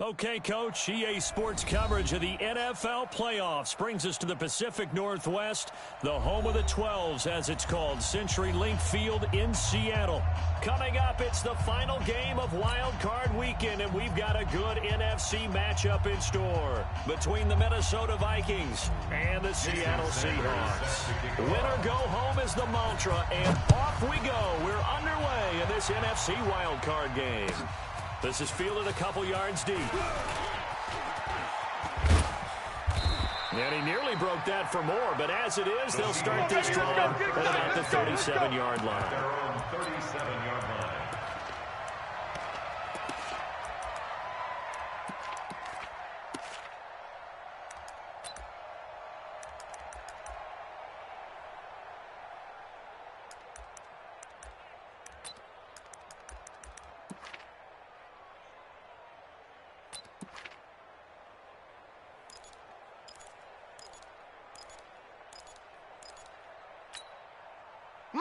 Okay, Coach, EA Sports coverage of the NFL playoffs brings us to the Pacific Northwest, the home of the 12s, as it's called, CenturyLink Field in Seattle. Coming up, it's the final game of Wild Card Weekend, and we've got a good NFC matchup in store between the Minnesota Vikings and the Seattle Seahawks. Win or go home is the mantra, and off we go. We're underway in this NFC Wild Card game. This is fielded a couple yards deep. And he nearly broke that for more, but as it is, they'll start this drive at about the 37-yard line. Their own 37-yard line.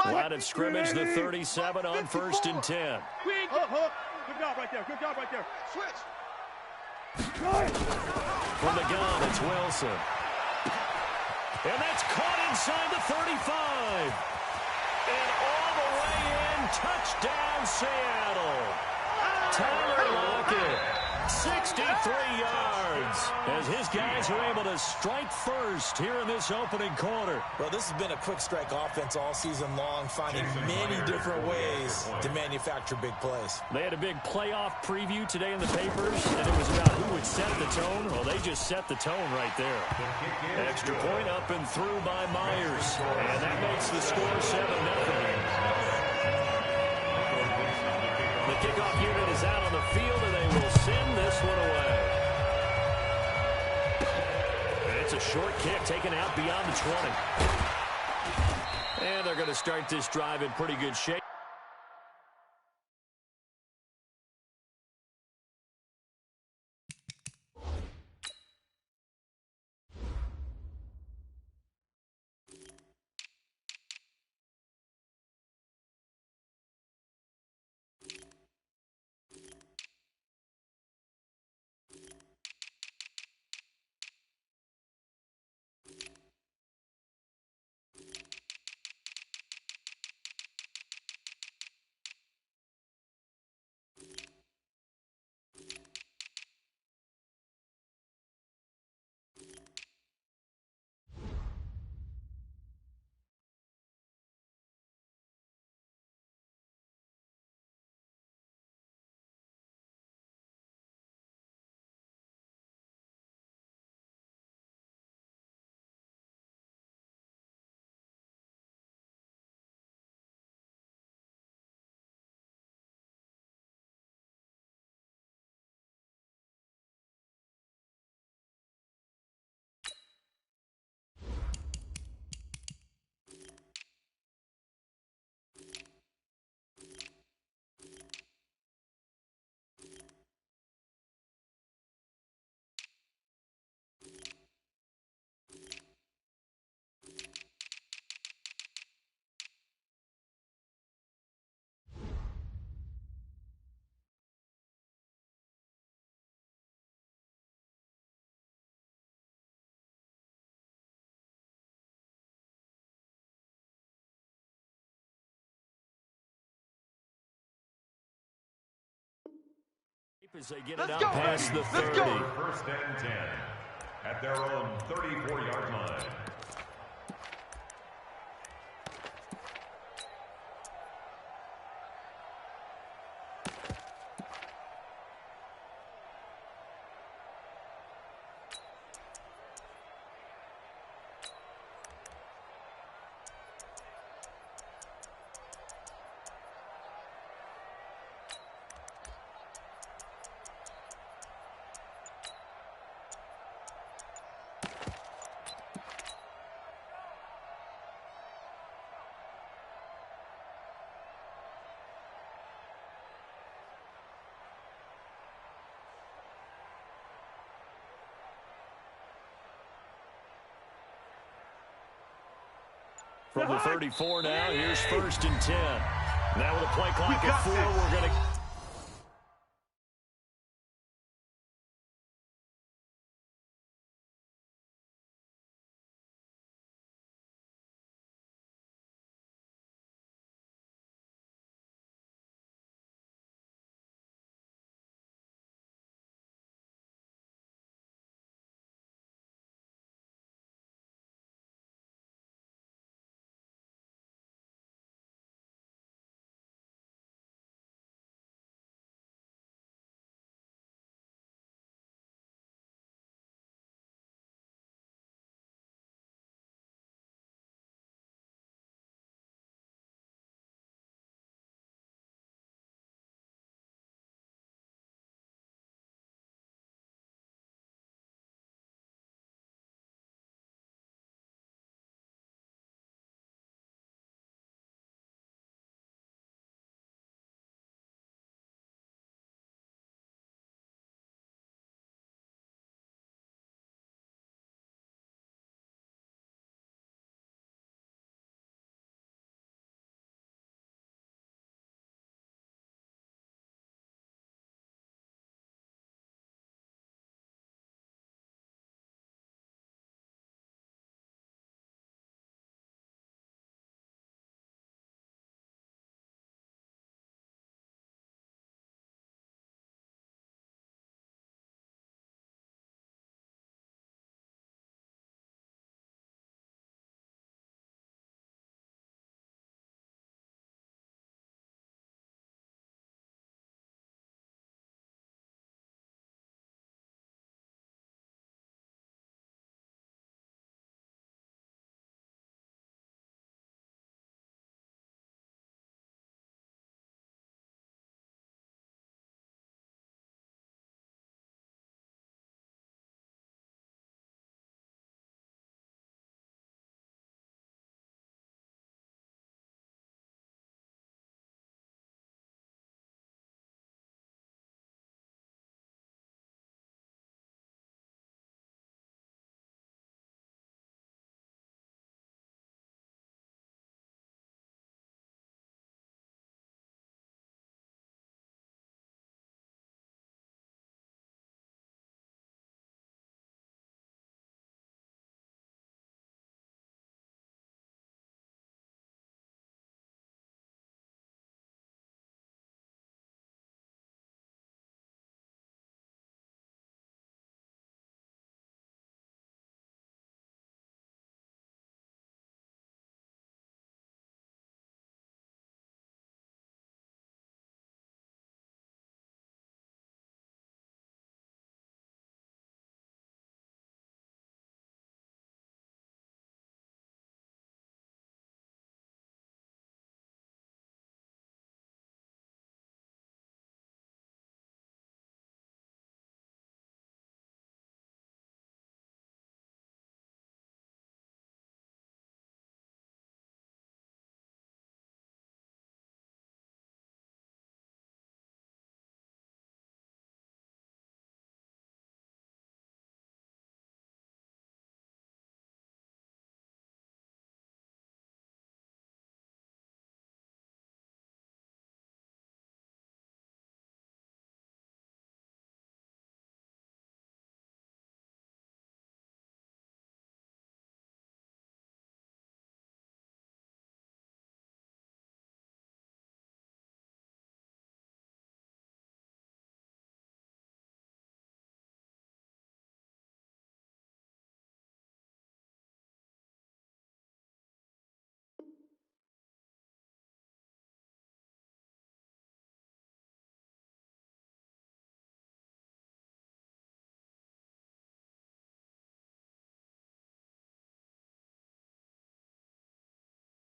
Line of scrimmage, the 37 on 1st and 10. Good job right there. Good job right there. Switch. From the gun, it's Wilson. And that's caught inside the 35. And all the way in, touchdown Seattle. Tyler Lockett, 63 yards, as his guys are able to strike first here in this opening quarter. Well, this has been a quick strike offense all season long, finding many different ways to manufacture big plays. They had a big playoff preview today in the papers, and it was about who would set the tone. Well, they just set the tone right there. Extra point up and through by Myers, and that makes the score 7-0. The kickoff unit is out on the field, and they will send this one away. It's a short kick taken out beyond the 20. And they're going to start this drive in pretty good shape. As they get it out past the 30. 1st and 10 at their own 34-yard line. From the 34 now, here's 1st and 10. Now with a play clock at 4, we're going to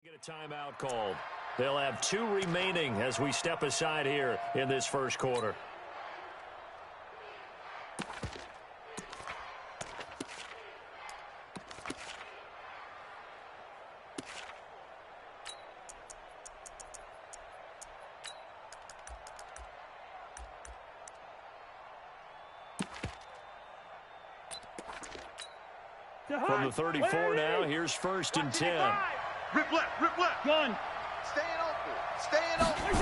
Get a timeout called. They'll have 2 remaining as we step aside here in this first quarter. From the 34 now, here's 1st and 10. Rip left, gun. Staying open.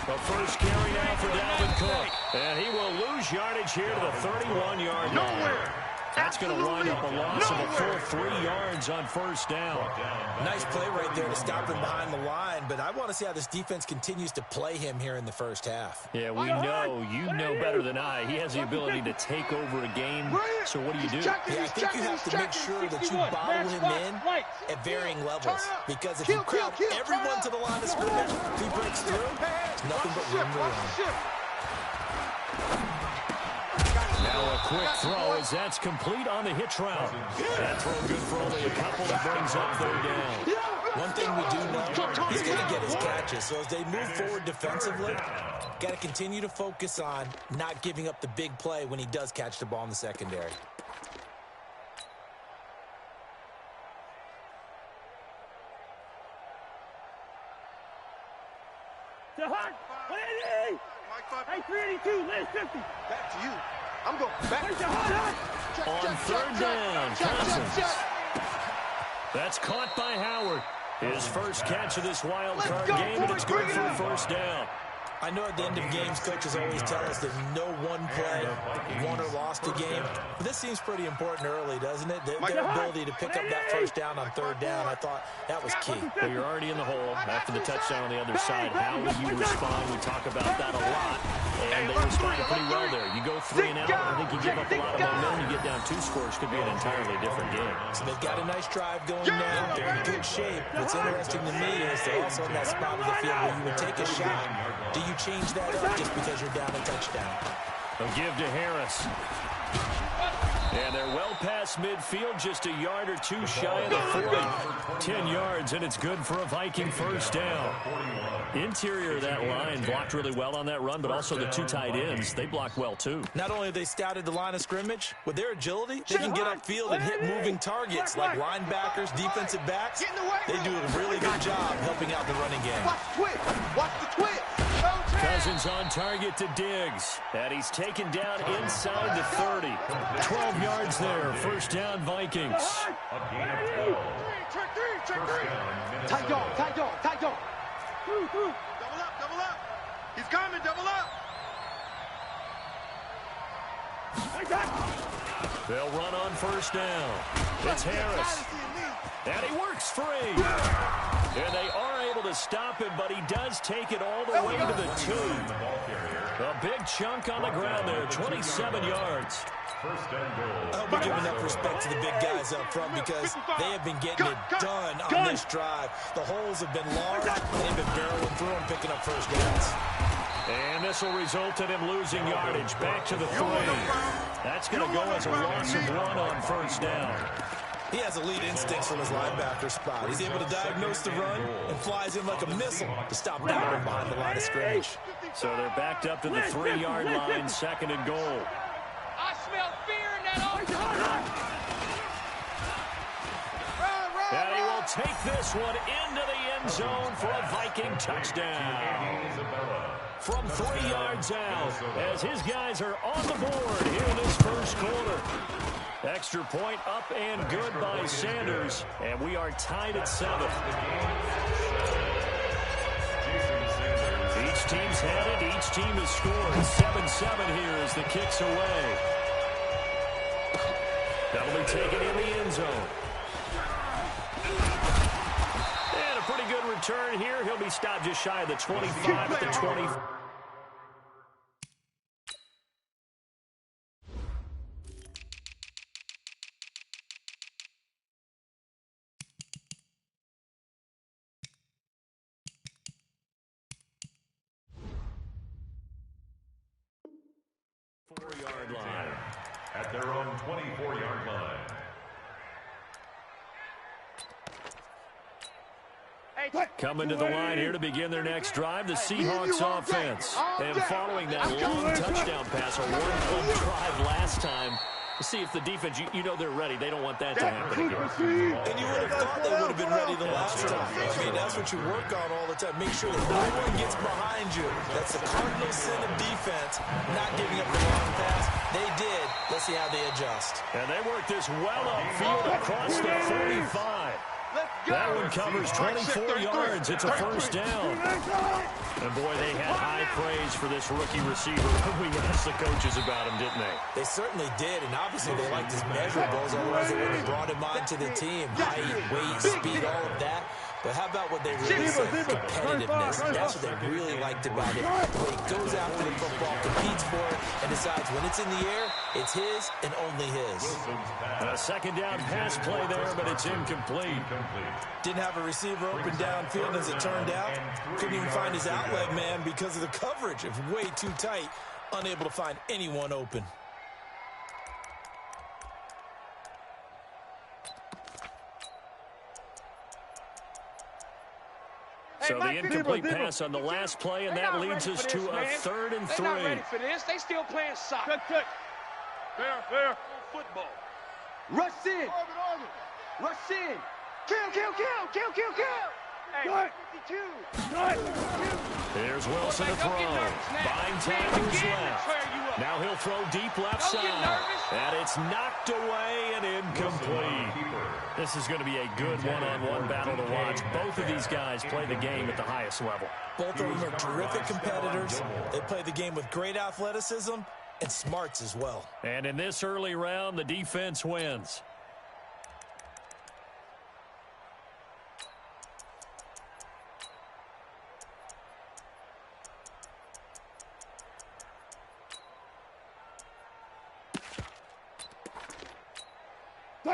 The first carry now for Dalvin Cook. And he will lose yardage here to the 31-yard line. Nowhere. That's going to wind up a loss of a full 3 yards on 1st down. Nice play right there to stop him behind the line, but I want to see how this defense continues to play him here in the first half. Yeah, we know. You know better than I. He has the ability to take over a game. So what do you do? Yeah, I think you have to make sure that you bottle him in at varying levels. Because if you crowd everyone to the line of scrimmage, if he breaks through, it's nothing but room to run. Now a quick throw as that's complete on the hitch route. That throw good for only a couple that brings up 3rd down. One thing we do know, he's going to get his catches. So as they move forward defensively, got to continue to focus on not giving up the big play when he does catch the ball in the secondary. Hey, 382, last 50. Back to you. I'm going back. On 3rd down, Cousins. That's caught by Howard. His first catch of this wild card game, and it's good for a 1st down. I know at the end of games, coaches always tell us that no one play won or lost a game. But this seems pretty important early, doesn't it? Their ability to pick up that 1st down on 3rd down, I thought that was key. Well, you're already in the hole after the touchdown on the other side. How will you respond? We talk about that a lot, and they responded pretty well there. You go 3 and out, I think you give up a lot of momentum. You get down 2 scores, could be an entirely different game. So they've got a nice drive going now. They're in good shape. What's interesting to me is they're also in that spot of the field where you would take a shot. Do you change that up just because you're down a touchdown? A give to Harris. And they're well past midfield, just a yard or 2 shy of the 40. 10 yards, and it's good for a Viking 1st down. Interior of that line blocked really well on that run, but also the 2 tight ends, they blocked well too. Not only have they scouted the line of scrimmage, with their agility, they can get upfield and hit moving targets like linebackers, defensive backs. They do a really good job helping out the running game. Watch the twitch. Cousins on target to Diggs, and he's taken down inside the 30. 12 yards there, 1st down Vikings. Tight dog. Double up. He's coming, double up. They'll run on 1st down. It's Harris. And he works free. And they are able to stop him, but he does take it all the way to the 2. A big chunk on the ground there, 27 yards. I hope we give enough respect to the big guys up front because they have been getting it done on this drive. The holes have been large, and they've been barreling through and picking up 1st downs. And this will result in him losing yardage back to the 3. That's going to go as a loss of 1 on 1st down. He has elite instincts from his linebacker spot. He's able to diagnose the run and flies in like a missile to stop that one behind the line of scrimmage. So they're backed up to the 3-yard line, 2nd and goal. I smell fear in that And he will take this one into the end zone for a Viking touchdown. From 3 yards out, as his guys are on the board here in this first quarter. Extra point up and good by Sanders, and we are tied at 7. Each team's had it, each team has scored. 7-7 here as the kick's away. That'll be taken in the end zone. And a pretty good return here. He'll be stopped just shy of the 25 at the 20. Yard line. At their own 24-yard line. Coming to the line here to begin their next drive, the Seahawks offense. And following that long touchdown pass, a one-play drive last time, to see if the defense, you know they're ready. They don't want that to happen again. And you would have thought they would have been ready the last time. I mean, that's what you work on all the time. Make sure that no one gets behind you. That's the cardinal sin of defense, not giving up the long pass. They did. Let's see how they adjust. And they work this well upfield across the 45. That one covers 24 yards. It's a first down. And, boy, they had high praise for this rookie receiver. We asked the coaches about him, didn't they? They certainly did, and obviously they liked his measurables. Otherwise, they wouldn't have brought him onto the team. Height, weight, speed, all of that. But how about what they really said? Competitiveness. That's what they really liked about it. The way he goes after the football, competes for it, and decides when it's in the air, it's his and only his. A second down pass play there, but it's incomplete. Didn't have a receiver open downfield as it turned out. Couldn't even find his outlet man because of the coverage. It was way too tight. Unable to find anyone open. So the incomplete pass on the last play, and that leads us to a 3rd and 3. They're not ready for this. They still playing soccer. Fair. Football. Rush in. Rush in. Kill. Hey, 52. Here's Wilson to throw. Buying time to his left. Now he'll throw deep left side. And it's knocked away and incomplete. This is going to be a good one-on-one battle to watch. Both of these guys play the game at the highest level. Both of them are terrific competitors. They play the game with great athleticism and smarts as well. And in this early round, the defense wins.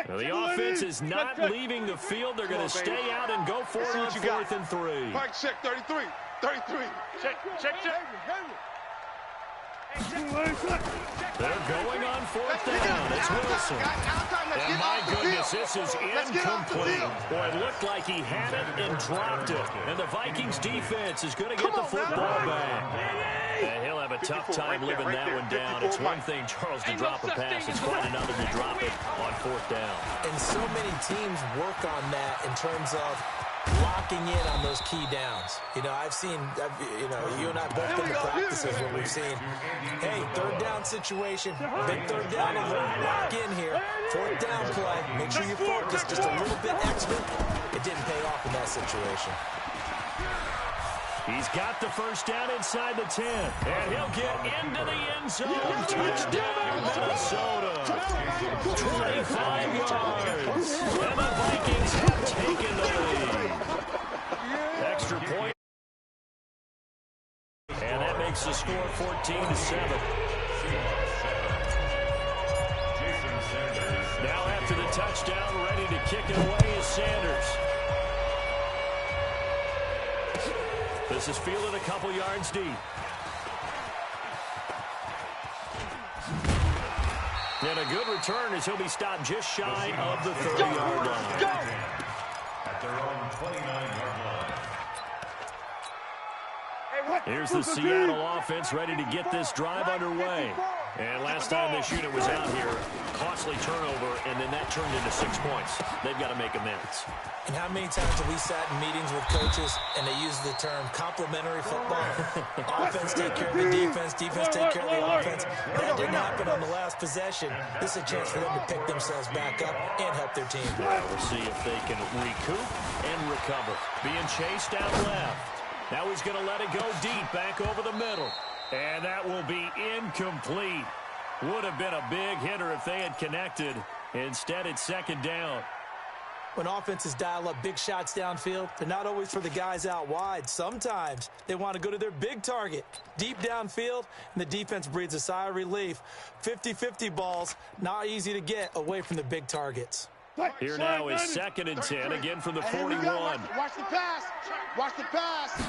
Well, the offense is not leaving the field. They're going to stay out and go for it on 4th and 3. Mike, check 33. Check. They're going on 4th down. It's Wilson. And my goodness, this is incomplete. Boy, it looked like he had it and dropped it. And the Vikings defense is going to get the football back. And he'll have a tough time living that one down. It's one thing, Charles, to drop a pass. It's quite another to drop it on 4th down. And so many teams work on that in terms of locking in on those key downs. You know, you and I both been to practices where we've seen, hey, 3rd down situation, big 3rd down alert, lock in here, 4th down play, make sure you focus just a little bit extra. It didn't pay off in that situation. He's got the first down inside the 10, and he'll get into the end zone. Touchdown, Minnesota. 25 yards, and the Vikings have taken the lead. Extra point, and that makes the score 14-7. Now after the touchdown, ready to kick it away is Sanders. This is fielded a couple yards deep. And a good return as he'll be stopped just shy of the 30-yard line. At their own 29-yard line. Here's the Seattle offense ready to get this drive underway. And last time this unit was out here, costly turnover, and then that turned into 6 points. They've got to make amends. And how many times have we sat in meetings with coaches and they use the term complementary football? Offense take care of the defense, defense take care of the offense. That didn't happen on the last possession. This is a chance for them to pick themselves back up and help their team. We'll see if they can recoup and recover. Being chased out left. Now he's going to let it go deep, back over the middle. And that will be incomplete. Would have been a big hitter if they had connected. Instead, it's 2nd down. When offenses dial up big shots downfield, they're not always for the guys out wide. Sometimes they want to go to their big target, deep downfield, and the defense breathes a sigh of relief. 50-50 balls, not easy to get away from the big targets. Here now is 2nd and 10, again from the 41. Watch the pass. Watch the pass.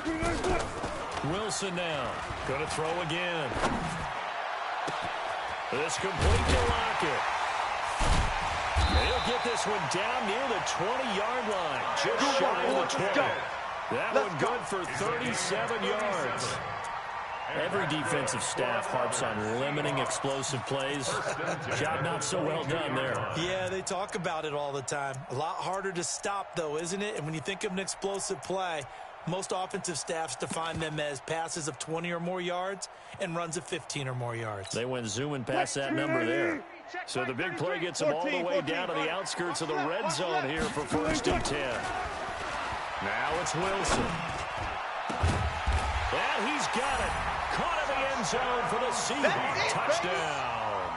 Wilson now, going to throw again. This complete to Lockett. He'll get this one down near the 20-yard line, just shy of the 20. That one good for 37 yards. Every defensive staff harps on limiting explosive plays. Job not so well done there. Yeah, they talk about it all the time. A lot harder to stop, though, isn't it? And when you think of an explosive play, most offensive staffs define them as passes of 20 or more yards and runs of 15 or more yards. They went zooming past that number there. So the big play gets them all the way down to the outskirts of the red zone here for 1st and 10. Now it's Wilson. And he's got it. Caught in the end zone for the Seahawks touchdown.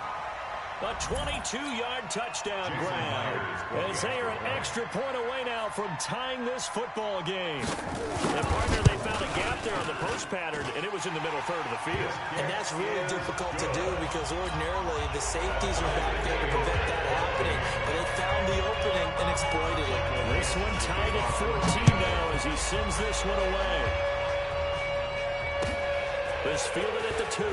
A 22-yard touchdown grab. As they are an extra point away now from tying this football game. And partner, they found a gap there on the post pattern, and it was in the middle third of the field. And that's really difficult to do because ordinarily the safeties are back there to prevent that happening. But they found the opening and exploited it. This one tied at 14 now as he sends this one away. Is fielded at the 2.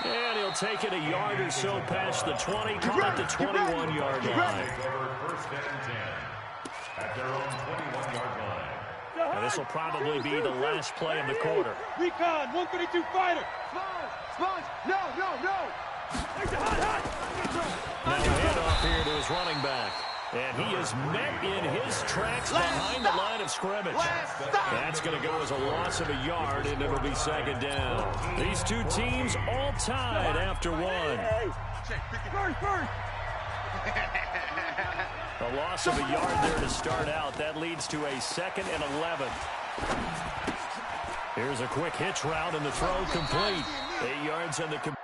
And he'll take it a yard or so past the 20, call it the 21-yard line. First and 10 at their own 21-yard line. And this will probably be the last play of the quarter. Recon, 132 fighter. Sponge, no. Now a handoff here to his running back. And he is met in his tracks behind the line of scrimmage. That's going to go as a loss of a yard, and it'll be 2nd down. These two teams all tied after one. First. A loss of a yard there to start out. That leads to a 2nd and 11. Here's a quick hitch route, and the throw complete. 8 yards on the complete.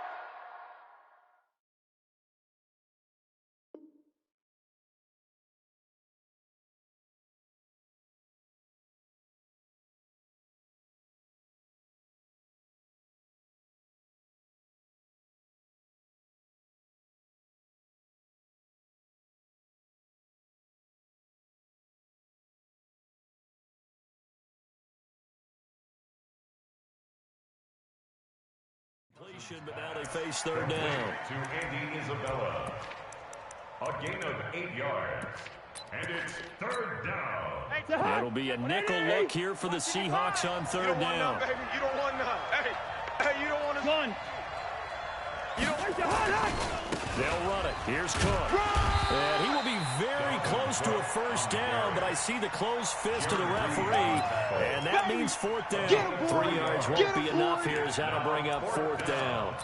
But now they face 3rd down. To Andy Isabella. A gain of 8 yards. And it's 3rd down. It'll be a nickel look here for the Seahawks on 3rd down. You don't want none. Hey, you don't want to run. You don't want to. They'll run it. Here's Cook. And he will be very close to a 1st down, but I see the closed fist of the referee, and that means 4th down. 3 yards won't be enough here as that'll bring up 4th down.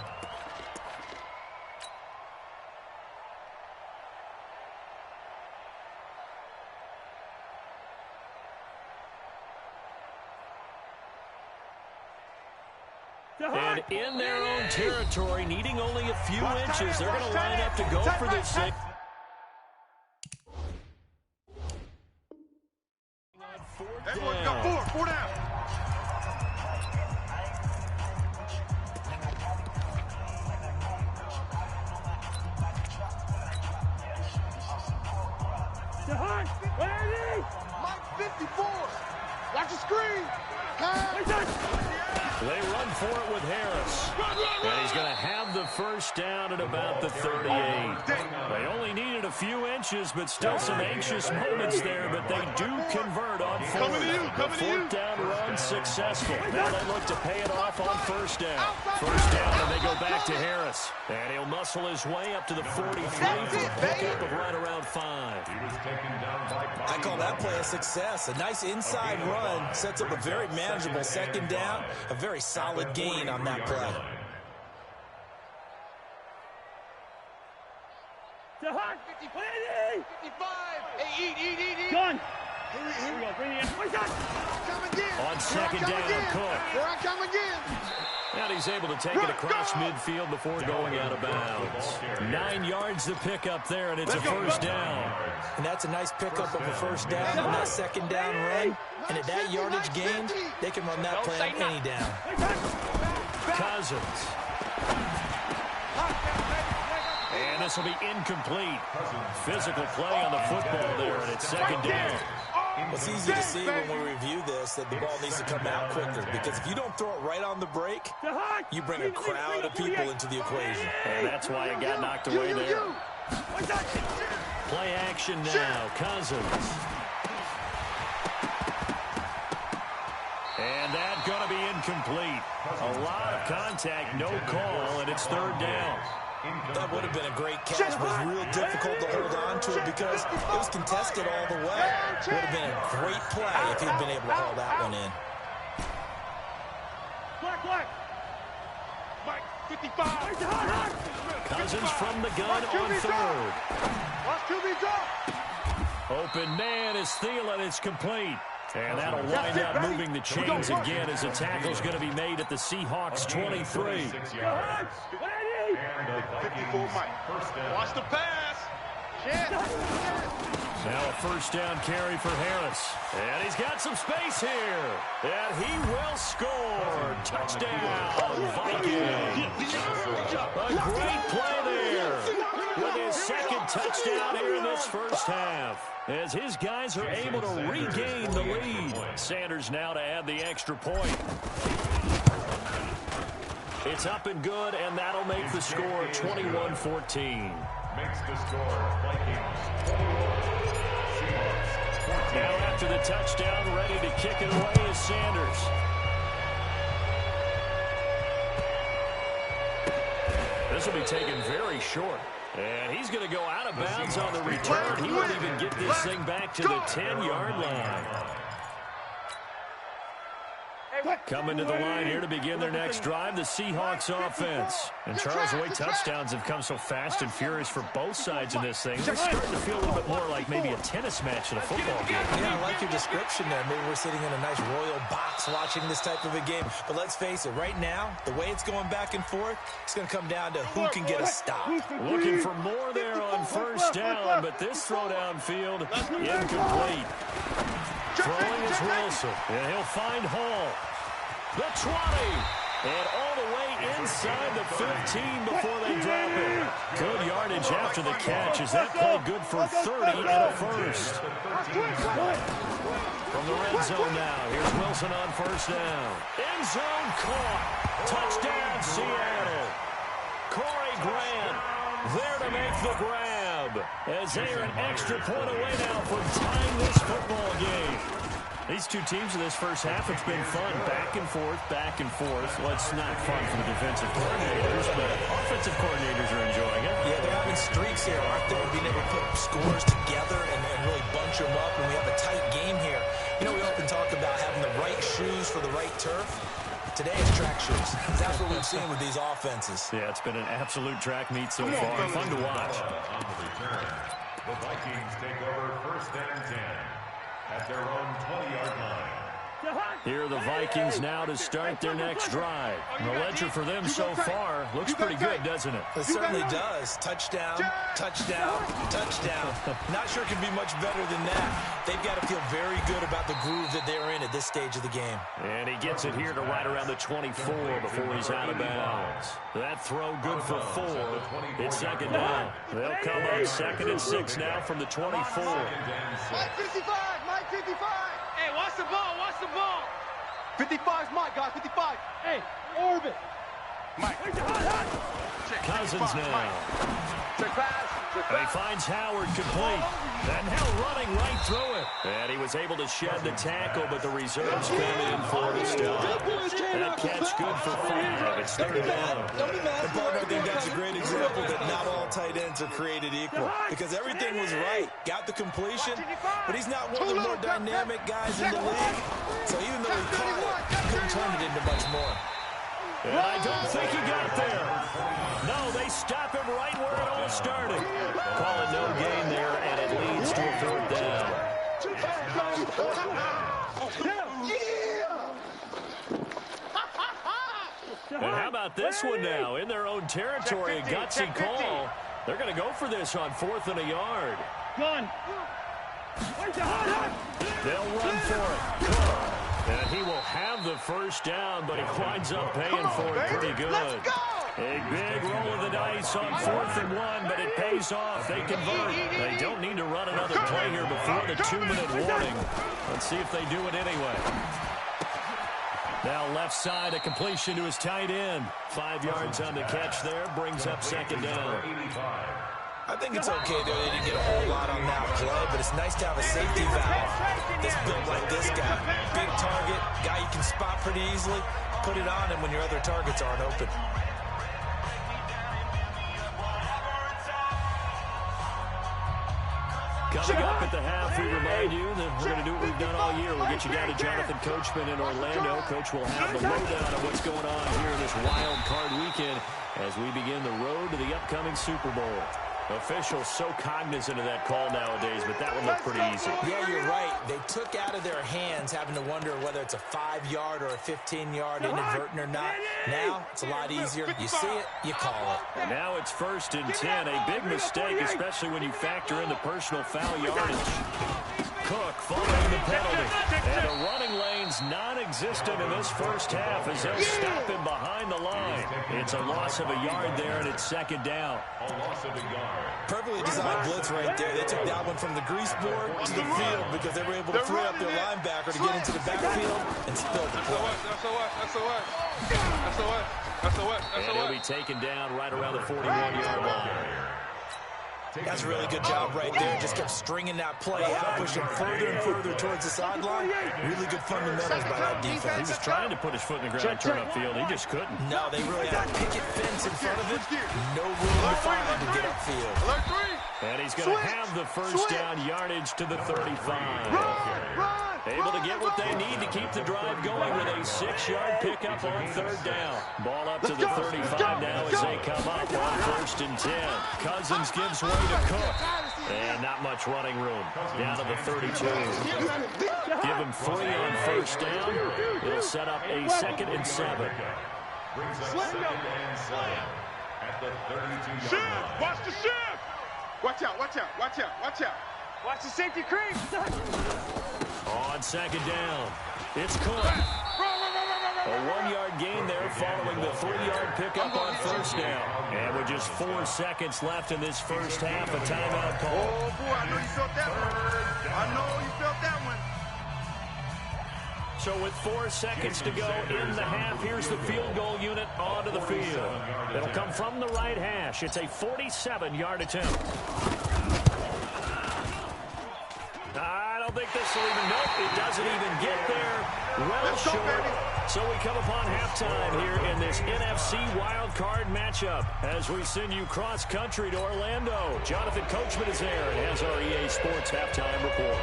And in their own territory, needing only a few inches, they're going to line up to go for this thing. Everyone's got 4 down. Mike 54. Watch the screen. They run for it with Harris. And he's going to have the 1st down at about the 38. They only needed a few inches, but still some anxious moments there, but they do convert on 4th. The 4th down run successful. Now they look to pay it off on 1st down. 1st down, and they go back to Harris. And he'll muscle his way up to the 43 for a pickup of right around 5. I call that play a success. A nice inside run sets up a very manageable 2nd down. A very solid gain on that play. To Hunt, 55. Hey, eat. Done. Here we go. Bring it in. Come again. On 2nd down, Cook. Here I come again. And he's able to take it across midfield before going out of bounds. 9 yards to pick up there, and it's a 1st down. And that's a nice pickup of a 1st down on that 2nd down run. And at that yardage gained, they can run that play on any down. Cousins. And this will be incomplete. Physical play on the football there, and it's 2nd down. It's easy to see when we review this that the ball needs to come out quicker, because if you don't throw it right on the break, you bring a crowd of people into the equation. And that's why it got knocked away there. Play action now. Cousins. incomplete. A lot of contact, no call, and it's third down. That would have been a great catch, but it was real difficult to hold on to it because it was contested all the way. It would have been a great play if he'd been able to haul that one in. Black. Mike, 55. Cousins from the gun on third. Watch QB drop. Open man is Thielen. It's complete. And that'll wind up moving the chains again as the tackle's going to be made at the Seahawks 23. 54 Mike. Watch the pass. Now a first down carry for Harris. And he's got some space here. And he will score. Touchdown, Vikings. A great play there. With his second touchdown here in this first half. As his guys are able to regain the lead. Sanders now to add the extra point. It's up and good, and that'll make the score 21-14. Makes the score Vikings 21. Seahawks 14. Now after the touchdown, ready to kick it away is Sanders. This will be taken very short. And he's going to go out of bounds on the return. He won't even get this thing back to the 10-yard line. Coming to the line here to begin their next drive, the Seahawks offense. And Charles, the way touchdowns have come so fast and furious for both sides in this thing, it's starting to feel a little bit more like maybe a tennis match in a football game. Yeah, I like your description there. Maybe we're sitting in a nice royal box watching this type of a game. But let's face it, right now, the way it's going back and forth, it's going to come down to who can get a stop. Looking for more there on first down, but this throw downfield, incomplete. Throwing is Wilson, and he'll find Hall. The 20, and all the way inside the 15 before they drop it. Good yardage after the catch. Is that play good for 30 and a first? From the red zone now, here's Wilson on first down. End zone caught. Touchdown, Seattle. Corey Grant there to make the grab. As they are an extra point away now from tying this football game. These two teams in this first half, it's been fun. Back and forth, back and forth. Well, it's not fun for the defensive coordinators, but offensive coordinators are enjoying it. Yeah, they're having streaks here, aren't they? Being able to put scores together and really bunch them up, and we have a tight game here. You know, we often talk about having the right shoes for the right turf. Today it's track shoes. That's what we've seen with these offenses. Yeah, it's been an absolute track meet so far. Fun to watch. On the return, the Vikings take over first and 10. At their own 20-yard line. Here are the Vikings now to start their next drive. The ledger for them so far looks pretty good, doesn't it? It certainly does. Touchdown, touchdown, touchdown. Not sure it could be much better than that. They've got to feel very good about the groove that they're in at this stage of the game. And he gets it here to right around the 24 before he's out of bounds. That throw good for 4. It's second down. They'll come up 2nd and 6 now from the 24. Mike 55, Mike 55. Hey, watch the ball, watch the ball. 55's Mike, guys, 55. Hey, orbit. Mike. Cousins now. Check pass. And he finds Howard complete. And now running right through it. And he was able to shed the tackle, but the reserves come in for the stop. That catch good for 5. It's third down. And Barber, I think that's a great example that not all tight ends are created equal. Because everything was right. Got the completion, but he's not one of the more dynamic guys in the league. So even though he caught it, he couldn't turn it into much more. And I don't think he got there. No, they stop him right where it all started. Call it no gain there, and it leads to a third down. And how about this one now? In their own territory, a gutsy call. They're going to go for this on 4th and a yard. They'll run for it. And he will have the first down, but he winds up paying for it pretty good. A big roll of the dice on 4th and 1, but it pays off. They convert. They don't need to run another play here before the 2-minute warning. Let's see if they do it anyway. Now left side, a completion to his tight end. 5 yards on the catch there, brings up second down. I think it's okay there. They didn't get a whole lot on that play, but it's nice to have a safety valve that's built like this guy. Big target, guy you can spot pretty easily. Put it on him when your other targets aren't open. Coming up at the half, we remind you that we're going to do what we've done all year. We'll get you down to Jonathan Coachman in Orlando. Coach will have the lowdown of what's going on here in this wild card weekend as we begin the road to the upcoming Super Bowl. Officials so cognizant of that call nowadays, but that one looked pretty easy. Yeah, you're right. They took out of their hands having to wonder whether it's a 5-yard or a 15-yard inadvertent or not. Now, it's a lot easier. You see it, you call it. And now it's 1st and 10. A big mistake, especially when you factor in the personal foul yardage. Cook following the penalty. And the running lane's non-existent in this first half as they'll stop him behind the line. It's a loss of a yard there, and it's 2nd down. A loss of a yard. Perfectly designed blitz right there. They took that one from the grease board to the field because they were able to free up their linebacker to get into the backfield and spill the play. And he'll be taken down right around the 41-yard line. That's a really good job right there. Just kept stringing that play out, pushing further and further towards the sideline. Really good fundamentals by that defense. He was trying to put his foot in the ground and turn upfield. He just couldn't. No, they really had a picket fence in front of him. No room to find to get upfield. And he's going to have the first down yardage to the 35. Able to get what they need to keep the drive going with a 6-yard pickup on 3rd down. Ball up to the 35 now as they come up on 1st and 10. Cousins gives way to Cook. And not much running room. Down to the 32. Give him 3 on 1st down. It'll set up a 2nd and 7. Brings up 2nd and 7 at the 32-yard line. Watch the shift! Watch out, watch out, watch out, watch out. Watch the safety creep. On 2nd down, it's Cook. A 1-yard gain there following the 3-yard pickup on 1st down. And with just 4 seconds left in this first half, a timeout call. Oh, boy, I know you felt that one. I know you felt that one. So with 4 seconds to go in the half, here's the field goal unit onto the field. It'll come from the right hash. It's a 47-yard attempt. I don't think this will even, nope, it doesn't even get there. Well short. So we come upon halftime here in this NFC wildcard matchup as we send you cross-country to Orlando. Jonathan Coachman is there and has our EA Sports halftime report.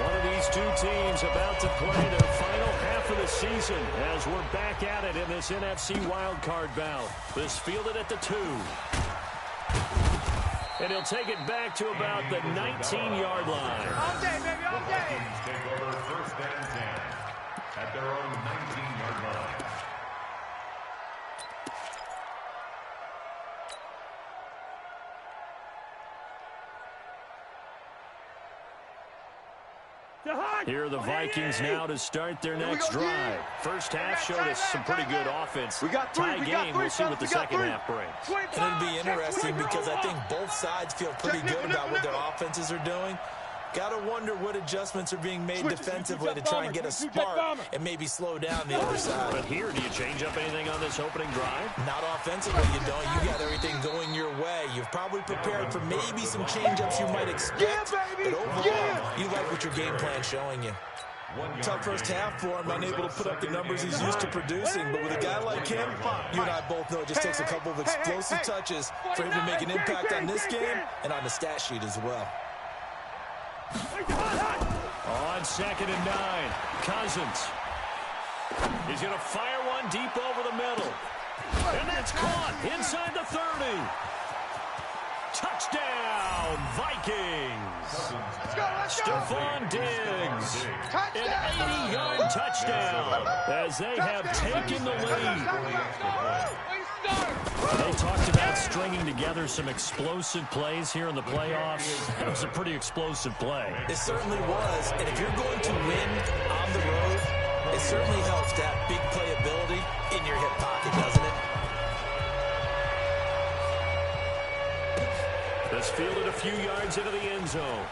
One of these two teams about to play their final half of the season as we're back at it in this NFC wildcard bout. This fielded at the 2. And he'll take it back to about the 19-yard line. All day, baby, all day. Take over 1st and 10 at their own 19-yard line. Here are the Vikings now to start their next drive. First half showed us some pretty good offense. Tie game, we'll see what the second half brings. And it'll be interesting because I think both sides feel pretty good about what their offenses are doing. Got to wonder what adjustments are being made defensively to try and get a spark and maybe slow down the other side. But here, do you change up anything on this opening drive? Not offensively, you don't. You got everything going your way. You've probably prepared for maybe some change-ups you might expect, but overall, you like what your game plan's showing you. Tough first half for him, unable to put up the numbers he's used to producing, but with a guy like him, you and I both know it just takes a couple of explosive touches for him to make an impact on this game and on the stat sheet as well. On 2nd and 9, Cousins. He's going to fire one deep over the middle. And that's caught inside the 30. Touchdown, Vikings. Let's go, let's go. Stephon Diggs. An 80-yard touchdown as they have taken the lead. They talked about stringing together some explosive plays here in the playoffs. It was a pretty explosive play. It certainly was. And if you're going to win on the road, it certainly helps to have big playability in your hip pocket, doesn't it? This fielded a few yards into the end zone.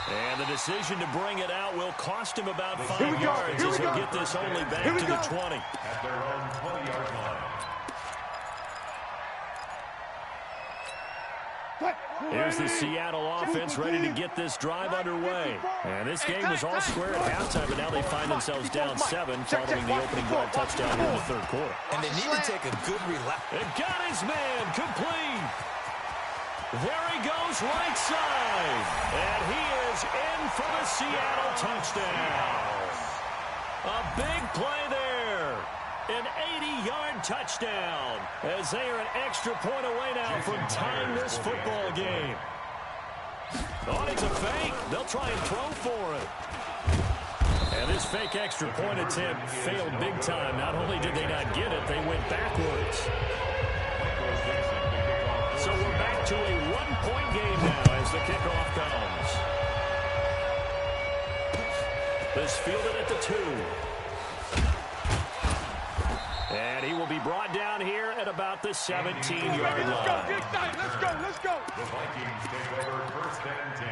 And the decision to bring it out will cost him about 5 yards as he'll get this only back to the 20. At their own 20-yard line. Here's the Seattle offense ready to get this drive underway. And this game was all square at halftime, but now they find themselves down 7 following the opening drive touchdown here in the third quarter. And they need to take a good relax. It got his man complete. There he goes right side. And he is in for the Seattle touchdown. A big play there. An 80-yard touchdown as they are an extra point away now from tying this football game. Oh, it's a fake. They'll try and throw for it. And this fake extra point attempt failed big time. Not only did they not get it, they went backwards. So we're back to a one-point game now as the kickoff comes. This fielded at the 2. And he will be brought down here at about the 17-yard line. Let's go. The Vikings take over first and 10.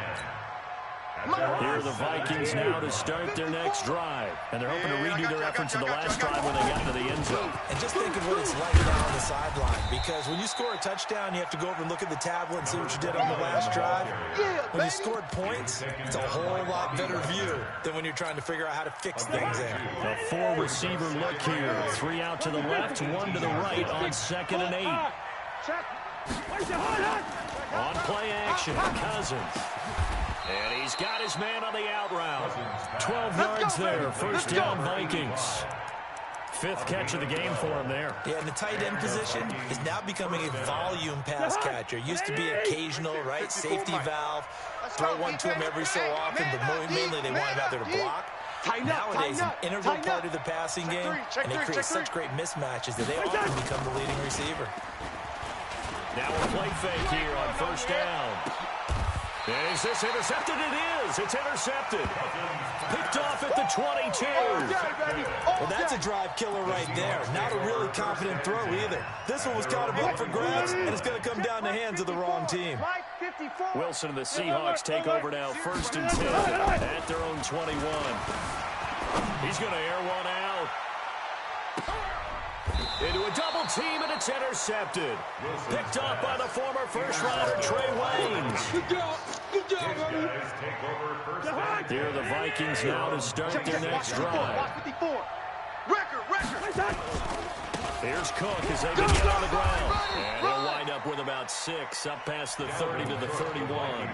Here are the Vikings now to start their next drive. And they're hoping to redo their efforts in the last drive when they got into the end zone. And just think of what it's like now on the sideline. Because when you score a touchdown, you have to go over and look at the tablet and see what you did on the last drive. When you scored points, it's a whole lot better view than when you're trying to figure out how to fix things there. A 4-receiver look here. 3 out to the left, 1 to the right on 2nd and 8. On play action, Cousins. And he's got his man on the out route. 12 yards there. First down, Vikings. 5th catch of the game for him there. Yeah, and the tight end position is now becoming a volume pass catcher. Used to be occasional, right? Safety valve. Throw one to him every so often, but mainly they want him out there to block. Nowadays, an integral part of the passing game, and they create such great mismatches that they often become the leading receiver. Now a play fake here on first down. And is this intercepted? It is. It's intercepted. Picked off at the 22. Well, that's a drive killer right there. Not a really confident throw either. This one was kind of up for grabs, and it's going to come down the hands of the wrong team. Wilson and the Seahawks take over now, 1st and 10 at their own 21. He's going to air one out. Into a double team, and it's intercepted. Picked off by the former first-rounder, Trey Waynes. Good job, buddy. Here are the Vikings now to start their next drive. Record. Here's Cook as they begin on the ground. And he'll wind up with about 6, up past the 30 to the 31.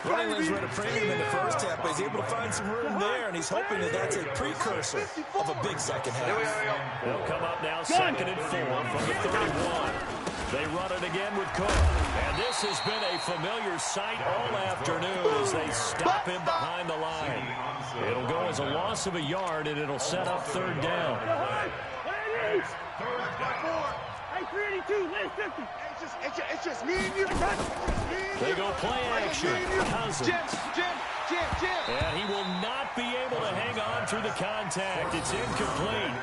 Running lanes were at a premium in the first half, but he's able to find some room there, and he's hoping that that's a precursor of a big second half. They'll come up now 2nd and 4 from the 31. They run it again with Cook. And this has been a familiar sight all afternoon as they stop him behind the line. It'll go as a loss of a yard, and it'll set up 3rd down. Hey, 382, last 50. It's just me and you. They go play action. Cousins. Jim. And he will not be able to hang on through the contact. It's incomplete.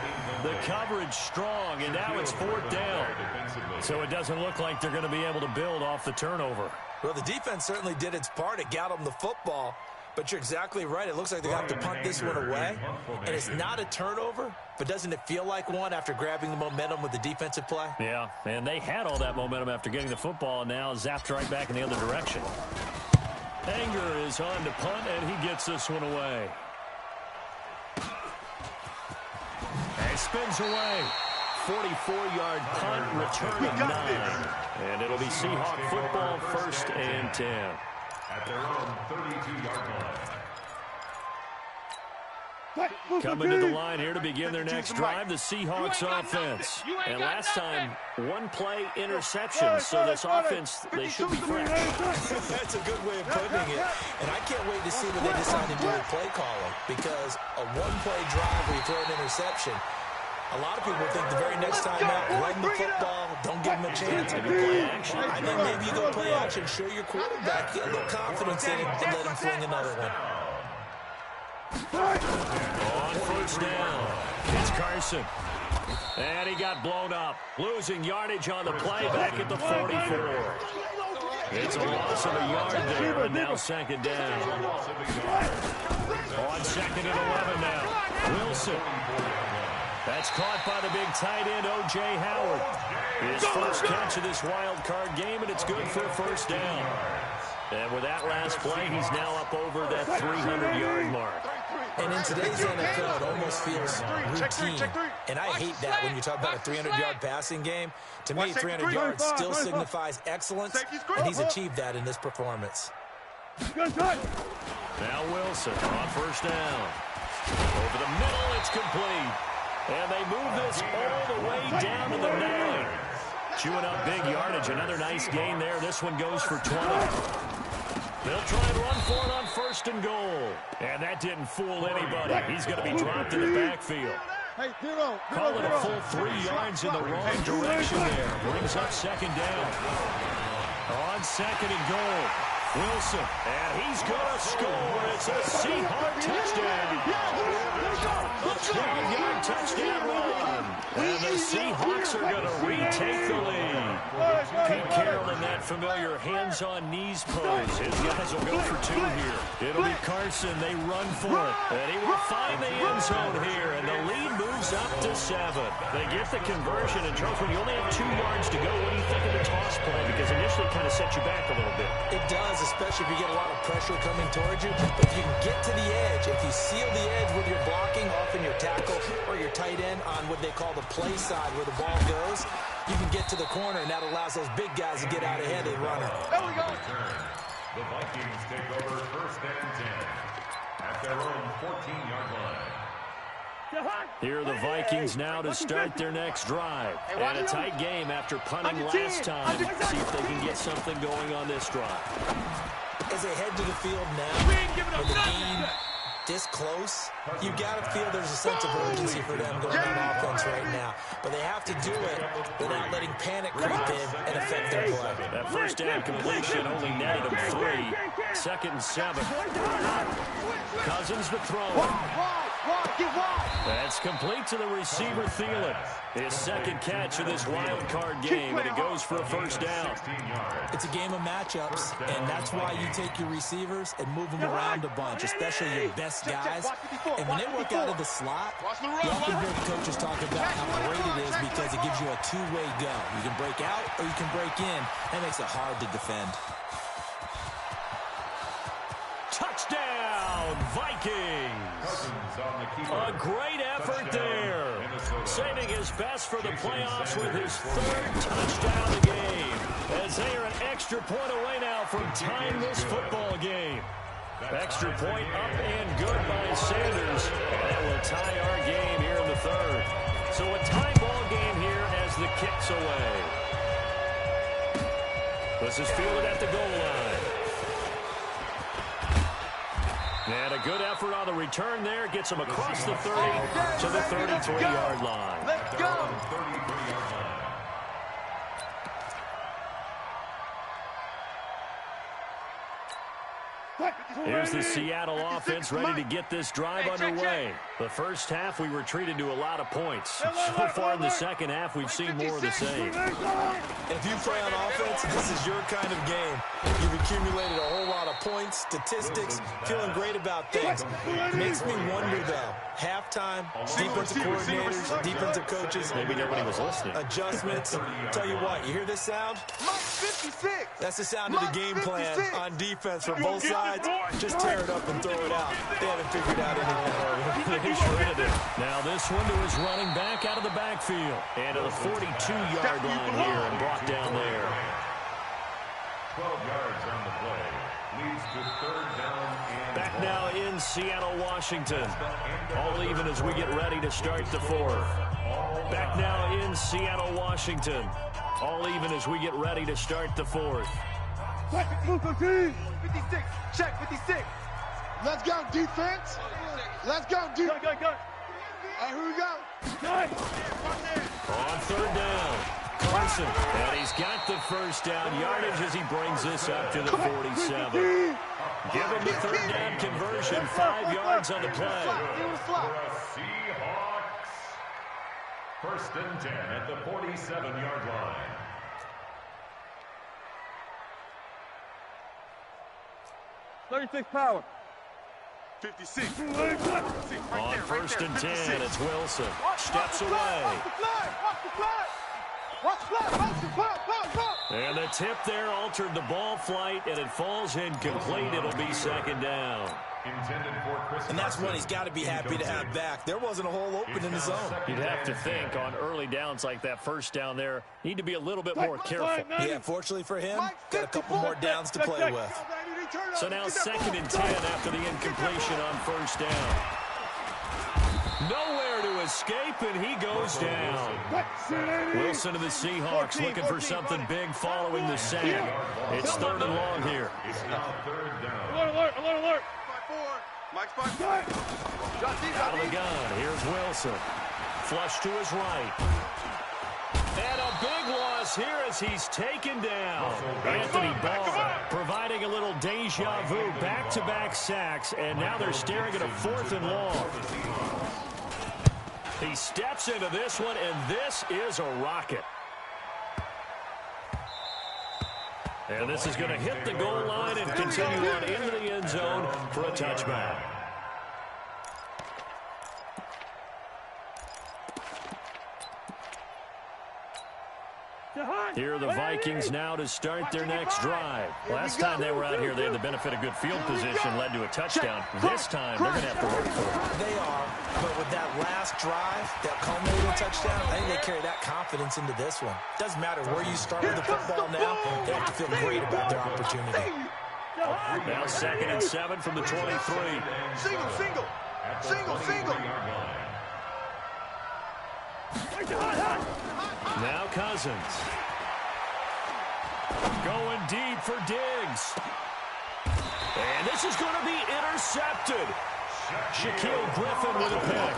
The coverage strong, and now it's 4th down. So it doesn't look like they're going to be able to build off the turnover. Well, the defense certainly did its part. It got them the football. But you're exactly right. It looks like they're going to have to punt this one away. And it's not a turnover, but doesn't it feel like one after grabbing the momentum with the defensive play? Yeah, and they had all that momentum after getting the football, and now zapped right back in the other direction. Anger is on to punt, and he gets this one away. And spins away. 44-yard punt, return of 9. And it'll be Seahawk football, 1st and 10. At their own 32-yard line. Coming to the line here to begin their next drive, the Seahawks offense. And last time, 1-play interception, so this offense, they should be fresh. That's a good way of putting it. And I can't wait to see what they decide to do with play calling, because a 1-play drive where you throw an interception, a lot of people think the very next time out, run the football, don't give them a chance. Maybe play action. I think maybe you go play action, show your quarterback, get a little confidence in it, and let him fling another one. On first down, it's Carson. And he got blown up. Losing yardage on the play back at the 44. It's a loss of a yard there, and now 2nd down. On 2nd and 11 now. Wilson. That's caught by the big tight end, O.J. Howard. His first catch of this wild card game, and it's good for a first down. And with that last play, he's now up over that 300-yard mark. And in today's NFL, it almost feels routine. And I hate that when you talk about a 300-yard passing game. To me, 300 yards still signifies excellence, and he's achieved that in this performance. Now Wilson on first down. Over the middle, it's complete. And they move this all the way down to the 9. Chewing up big yardage. Another nice gain there. This one goes for 20. They'll try and run for it on first and goal. And that didn't fool anybody. He's going to be dropped in the backfield. Call it a full 3 yards in the wrong direction there. Brings up second down. On second and goal. Wilson, and he's going to score. It's a Seahawk touchdown. A 12-yard touchdown run. And the Seahawks are going to retake the lead. Pete Carroll in that familiar hands-on knees pose. His guys will go for 2 here. It'll be Carson. They run for it. And he will find the end zone here. And the lead moves up to 7. They get the conversion. And Charles, when you only have 2 yards to go, what do you think of the toss play? Because initially it kind of set you back a little bit. It does, especially if you get a lot of pressure coming towards you. But if you can get to the edge, if you seal the edge with your blocking, often your tackle or your tight end on what they call the play side where the ball goes, you can get to the corner, and that allows those big guys to get out ahead of the runner. There we go. The Vikings take over first and 10 at their own 14-yard line. Here are the Vikings now to start their next drive. And a tight game after punting last time. See if they can get something going on this drive. As they head to the field now, with the game this close, you got to feel there's a sense of urgency for them going on offense right now. But they have to do it without letting panic creep in and affect their play. That first down completion only netted them 3. Second and 7. Cousins the throw. That's complete to the receiver, Thielen. His second catch of this wild card game, and it goes for a first down. It's a game of matchups, and that's why you take your receivers and move them around a bunch, especially your best guys. And when they work out of the slot, you often hear the coaches talk about how great it is because it gives you a two-way go. You can break out or you can break in. That makes it hard to defend. Touchdown, Vikings! A great effort there. Saving his best for the playoffs with his 3rd touchdown of the game. As they are an extra point away now from tying this football game. Extra point up and good by Sanders. And that will tie our game here in the 3rd. So a tie ball game here as the kick's away. This is fielded at the goal line. And a good effort on the return there. Gets him across the 30 to the 33-yard line. Let's go. Here's the Seattle offense ready to get this drive underway. The first half, we were treated to a lot of points. So far in the second half, we've seen more of the same. If you play on offense, this is your kind of game. You've accumulated a whole lot of points, statistics, feeling great about things. It makes me wonder, though, halftime, defensive coordinators, defensive coaches. Maybe nobody was listening. Adjustments. Tell you what, you hear this sound? That's the sound of the game plan on defense from both sides. Just tear it up and throw it out. They haven't figured out anything. They shredded it. Now this one to his running back out of the backfield. And to the 42-yard line here and brought down there. 12 yards on the play. Leads to 3rd down and back now in Seattle, Washington. All even as we get ready to start the 4th. Back now in Seattle, Washington. All even as we get ready to start the 4th. 56. Check 56. Let's go, defense. Let's go, defense. Go. All right, here we go. On 3rd down, Carson. And he's got the first down yardage as he brings this up to the 47. Give him the 3rd down conversion, 5 yards on the play. Seahawks. 1st and 10 at the 47-yard line. Thirty-six power. 56. On first and 10, it's Wilson. Steps away. And the tip there altered the ball flight, and it falls incomplete. It'll be second down. And that's one he's got to be happy to have back. There wasn't a hole open in the zone. You'd have to think on early downs like that first down there, need to be a little bit more careful. Yeah, fortunately for him, got a couple more downs to play with. So now second and 10 after the incompletion on first down. Nowhere to escape, and he goes down. Wilson of the Seahawks looking for something big following the sack. It's third and long here. Alert. Out of the gun, here's Wilson. Flush to his right. And a big loss here as he's taken down. Anthony Barr providing a little deja vu, back-to-back sacks, and now they're staring at a fourth and long. He steps into this one, and this is a rocket. And this is going to hit the goal line and continue on into the end zone for a touchback. Here are the Vikings now to start their next drive. Last time they were out here, they had the benefit of good field position, led to a touchdown. This time, they're going to have to work for it. They are, but with that last drive, that culminating touchdown, I think they carry that confidence into this one. Doesn't matter where you start with the football now, they have to feel great about their opportunity. Now second and 7 from the 23. Single. Now Cousins. Going deep for Diggs. And this is going to be intercepted. Shaquille Griffin with a pick.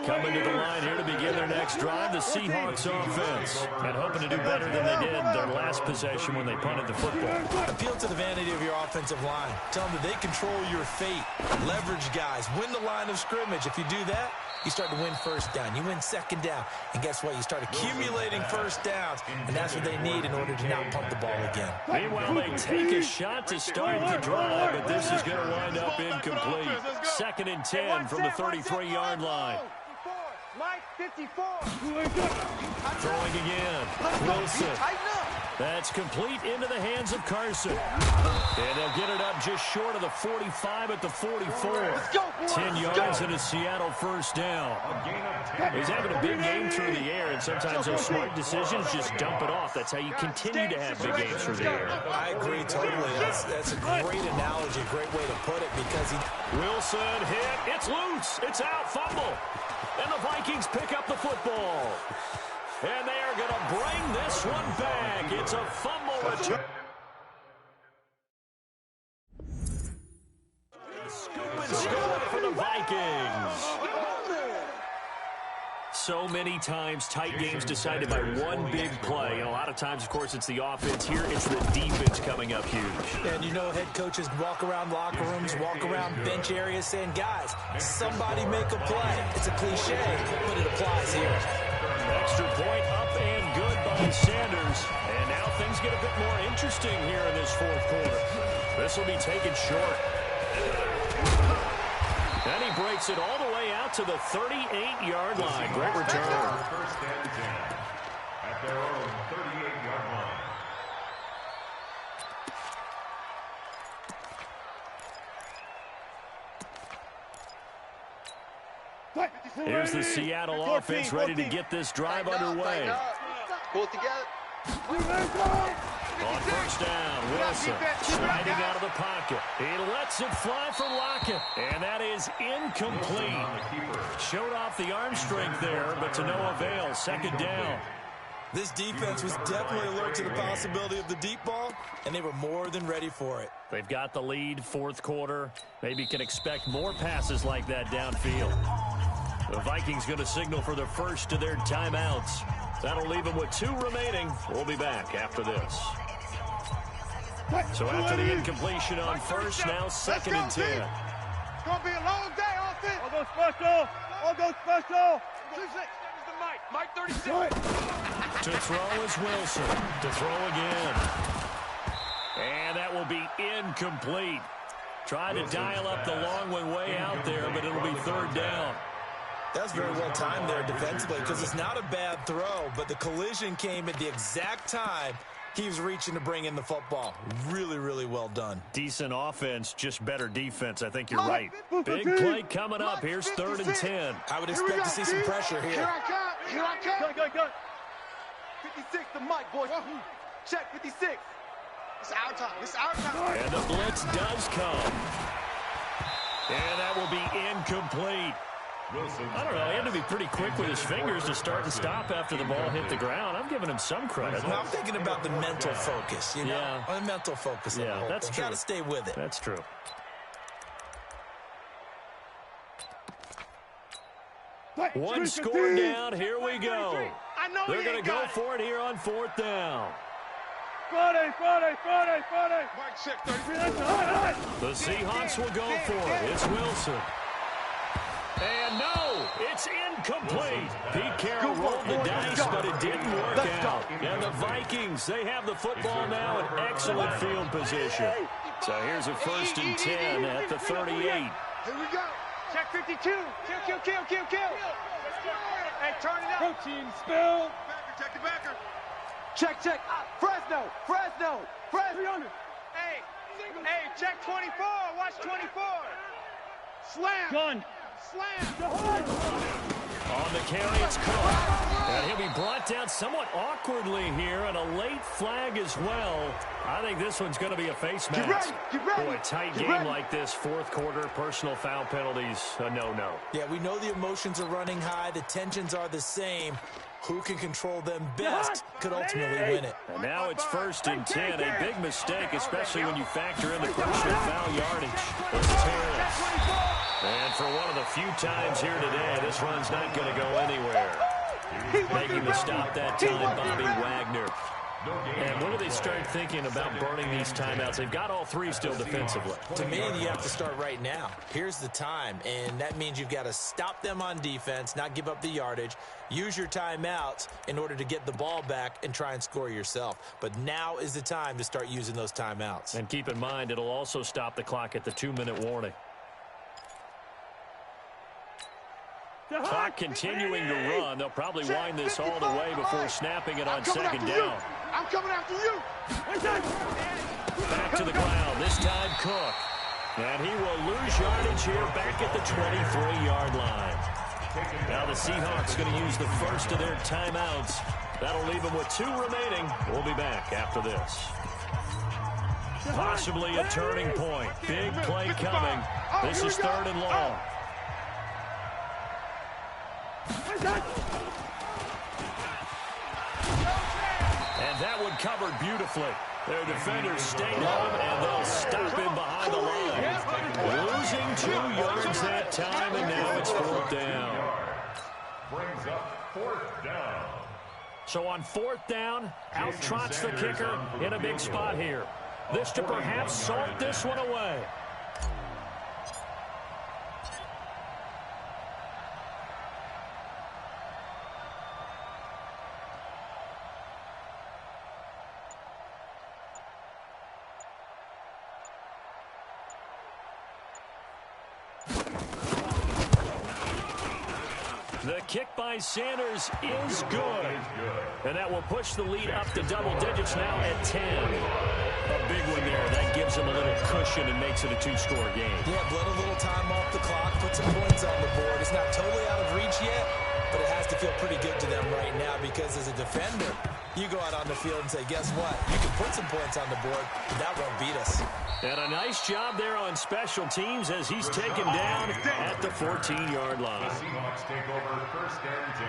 Coming to the line here to begin their next drive, the Seahawks offense. And hoping to do better than they did their last possession when they punted the football. Appeal to the vanity of your offensive line. Tell them that they control your fate. Leverage guys. Win the line of scrimmage. If you do that, you start to win first down. You win second down. And guess what? You start accumulating first downs. And that's what they need in order to not punt the ball again. Meanwhile, they take a shot to start the drive, but this is going to wind up incomplete. Second and 10 from the 33-yard line. Mike, 54. Throwing again. Wilson. That's complete into the hands of Carson. And they'll get it up just short of the 45 at the 44. 10 yards and a Seattle first down. He's having a big game through the air, and sometimes those smart decisions just dump it off. That's how you continue to have big games through the air. I agree totally. That's a great analogy, a great way to put it, because Wilson hit. It's loose. It's out. Fumble. And the Vikings pick up the football. And they are going to bring this one back. It's a fumble return. Scoop and score for the Vikings. So many times tight games decided by one big play. And a lot of times, of course, it's the offense. Here, it's the defense coming up huge. And you know, head coaches walk around locker rooms, walk around bench areas saying, guys, somebody make a play. It's a cliche, but it applies here. Extra point up and good by Sanders. And now things get a bit more interesting here in this fourth quarter. This will be taken short. And he breaks it all the way out to the 38-yard line. Great return. First and 10 at their own 38-yard line. Here's the Seattle offense ready to get this drive underway. Pull it together. On first down, Wilson sliding out of the pocket. He lets it fly for Lockett, and that is incomplete. Showed off the arm strength there, but to no avail. Second down. This defense was definitely alert to the possibility of the deep ball, and they were more than ready for it. They've got the lead, fourth quarter. Maybe can expect more passes like that downfield. The Vikings going to signal for the first of their timeouts. That'll leave them with 2 remaining. We'll be back after this. So after the incompletion on first, now second and 10. It's going to be a long day, offense. I'll go special. I'll go special. 26. Mike 36. To throw is Wilson. To throw again. And that will be incomplete. Trying to dial up the long one way out there, but it'll be third down. That's very well timed there defensively because it's not a bad throw, but the collision came at the exact time he was reaching to bring in the football. Really, really well done. Decent offense, just better defense. I think you're right. Big play coming up. Here's 3rd and 10. I would expect to see some pressure here. Here I come. Here I come. Go. 56 to Mike, boys. Check 56. It's our time. It's our time. And the blitz does come. And that will be incomplete. I don't know. He had to be pretty quick with his fingers to start and stop after the ball hit the ground. I'm giving him some credit. I'm thinking about the mental focus, you know? Yeah. The mental focus. Yeah, that's true. Got to stay with it. That's true. One score down. Here we go. They're going to go for it here on 4th down. Friday. Mike, check 33. The Seahawks will go for it. It's Wilson. And no, it's incomplete. Pete Carroll rolled the dice, but it didn't work out. And the Vikings, they have the football now in excellent field position. So here's a 1st and 10 at the 38. Here we go. Check 52. Kill. Hey, turn it up. Protein spill. Check the backer. Check. Fresno. 300. Hey, check 24. Watch 24. Slam. Gun. Slam. On the carry, it's Cook. And he'll be brought down somewhat awkwardly here, and a late flag as well. I think this one's going to be a face mask. Get ready. Boy, a tight game like this, 4th quarter, personal foul penalties, a no-no. Yeah, we know the emotions are running high. The tensions are the same. Who can control them best could ultimately win it. And now it's 1st and 10. A big mistake, especially when you factor in the crucial foul yardage. It's Terrence. And for one of the few times here today, this run's not going to go anywhere. Making the stop that time, Bobby Wagner. And when do they start thinking about burning these timeouts? They've got all 3 still defensively. To me, you have to start right now. Here's the time, and that means you've got to stop them on defense, not give up the yardage, use your timeouts in order to get the ball back and try and score yourself. But now is the time to start using those timeouts. And keep in mind, it'll also stop the clock at the 2-minute warning. Clock continuing to run. They'll probably wind this all the way before snapping it on 2nd down. I'm coming after you. Back to the ground. This time Cook. And he will lose yardage here back at the 23-yard line. Now the Seahawks going to use the first of their timeouts. That'll leave them with 2 remaining. We'll be back after this. Possibly a turning point. Big play coming. This is 3rd and long. And that one covered beautifully. Their defenders stayed home, and they'll stop him behind the line. Losing 2 yards that time, and now it's 4th down. Brings up 4th down. So on 4th down, out trots the kicker in a big spot here. This to perhaps salt this one away. The kick by Sanders is good. And that will push the lead up to double digits now at 10. A big one there. That gives them a little cushion and makes it a 2-score game. Yeah, blood a little time off the clock, put some points on the board. It's not totally out of reach yet, but it has to feel pretty good to them right now because as a defender, you go out on the field and say, guess what? You can put some points on the board, but that won't beat us. And a nice job there on special teams as he's taken down at the 14-yard line. The Seahawks take over 1st and 10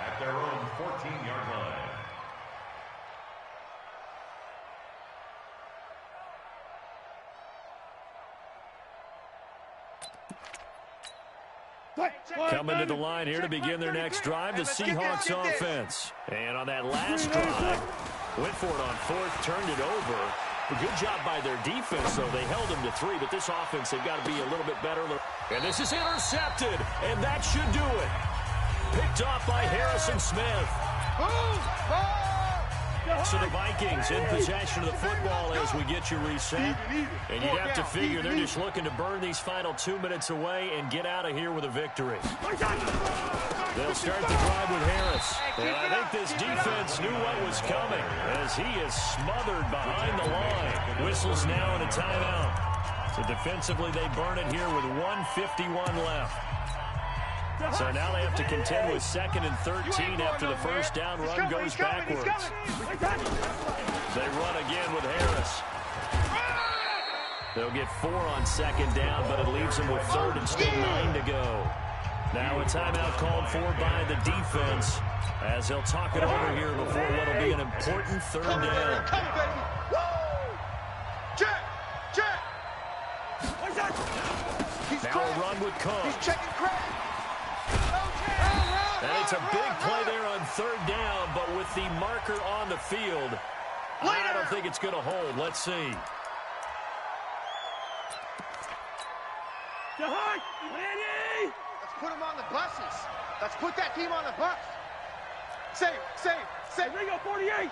at their own 14-yard line. Coming to the line here to begin their next drive, the Seahawks offense. And on that last drive, went for it on 4th, turned it over. A good job by their defense, though. They held them to 3, but this offense, they've got to be a little bit better. And this is intercepted, and that should do it. Picked off by Harrison Smith. So the Vikings in possession of the football as we get you reset. And you'd have to figure they're just looking to burn these final 2 minutes away and get out of here with a victory. They'll start the drive with Harris. And I think this defense knew what was coming as he is smothered behind the line. Whistles now in a timeout. So defensively they burn it here with 1:51 left. So now they have to contend with 2nd and 13 after the first down run goes backwards. They run again with Harris. They'll get 4 on 2nd down, but it leaves them with 3rd and still 9 to go. Now a timeout called for by the defense as they'll talk it over here before what will be an important 3rd down. Now a run with Cook. He's checking crack. And it's a big play there on 3rd down, but with the marker on the field, I don't think it's going to hold. Let's see. Let's put him on the buses. Let's put that team on the bus. Save. Ringo 48.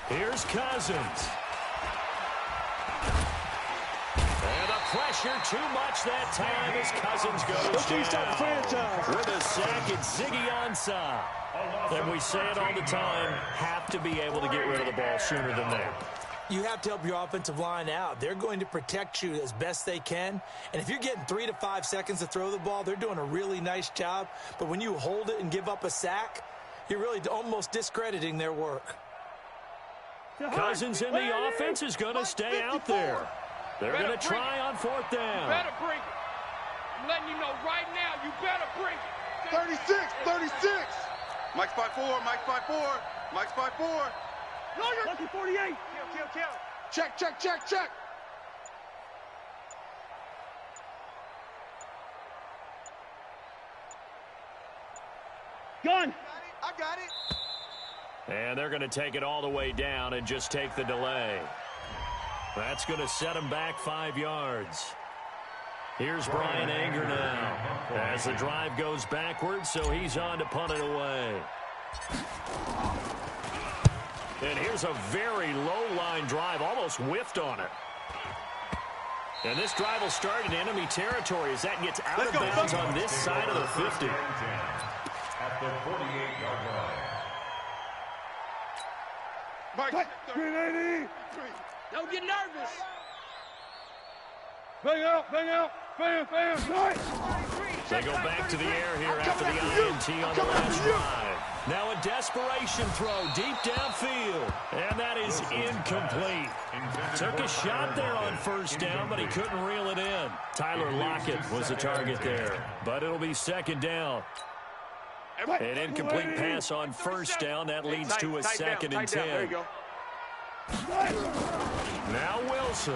Here's Cousins. And the pressure too much that time as Cousins goes down. With a sack, it's Ziggy Ansah. And we say it all the time, have to be able to get rid of the ball sooner than that. You have to help your offensive line out. They're going to protect you as best they can. And if you're getting 3 to 5 seconds to throw the ball, they're doing a really nice job. But when you hold it and give up a sack, you're really almost discrediting their work. Cousins in the offense is going to stay out there. They're going to try on 4th down. You better bring it. I'm letting you know right now, you better bring it. 36. Mike's by 4. Mike's by 4. No, you're lucky 48. Kill. Check. Gun. I got it. And they're going to take it all the way down and just take the delay. That's going to set them back 5 yards. Here's Brian Anger now as the drive goes backwards, so he's on to punt it away. And here's a very low-line drive, almost whiffed on it. And this drive will start in enemy territory as that gets out of bounds on this side of the 50. At the 48-yard line. Mike, 380. Don't get nervous. Bang out. They go back to the air here after the INT on the last drive. Now a desperation throw deep downfield. And that is incomplete. Took a shot there on 1st down, but he couldn't reel it in. Tyler Lockett was the target there. But it'll be 2nd down. An incomplete pass on 1st down. That leads to a 2nd and 10. There you go. Now Wilson.